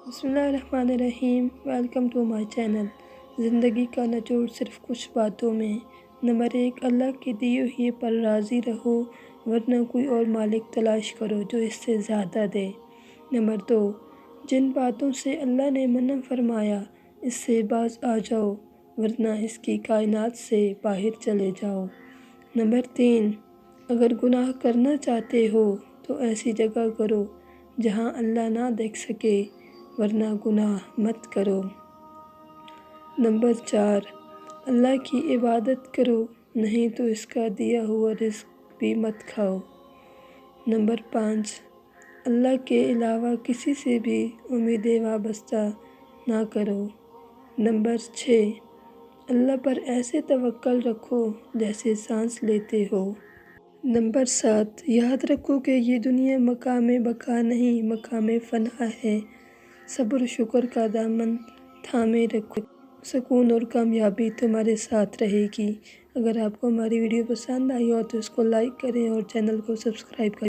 بسم اللہ الرحمن الرحیم۔ Welcome to my channel. زندگی کا نچوڑ صرف کچھ باتوں میں ہے۔ نمبر 1، اللہ کے دیے ہوئے پر راضی رہو، ورنہ کوئی اور مالک تلاش کرو جو اس سے زیادہ دے۔ نمبر 2، جن باتوں سے اللہ نے منع فرمایا اس سے باز آ جاؤ، ورنہ اس کی کائنات سے باہر چلے جاؤ۔ نمبر 3، اگر گناہ کرنا چاہتے ہو تو ایسی جگہ کرو جہاں اللہ نہ دیکھ سکے، ورنہ گناہ مت کرو۔ نمبر 4، اللہ کی عبادت کرو، نہیں تو اس کا دیا ہوا رزق بھی مت کھاؤ۔ نمبر 5، اللہ کے علاوہ کسی سے بھی امیدیں وابستہ نہ کرو۔ نمبر 6، اللہ پر ایسے توکل رکھو جیسے سانس لیتے ہو۔ نمبر 7، یاد رکھو کہ یہ دنیا مقام بقا نہیں، مقام فنا ہے۔ صبر و شکر کا دامن تھامے رکھو، سکون اور کامیابی تمہارے ساتھ رہے گی۔ اگر آپ کو ہماری ویڈیو پسند آئی ہو تو اس کو لائک کریں اور چینل کو سبسکرائب کریں۔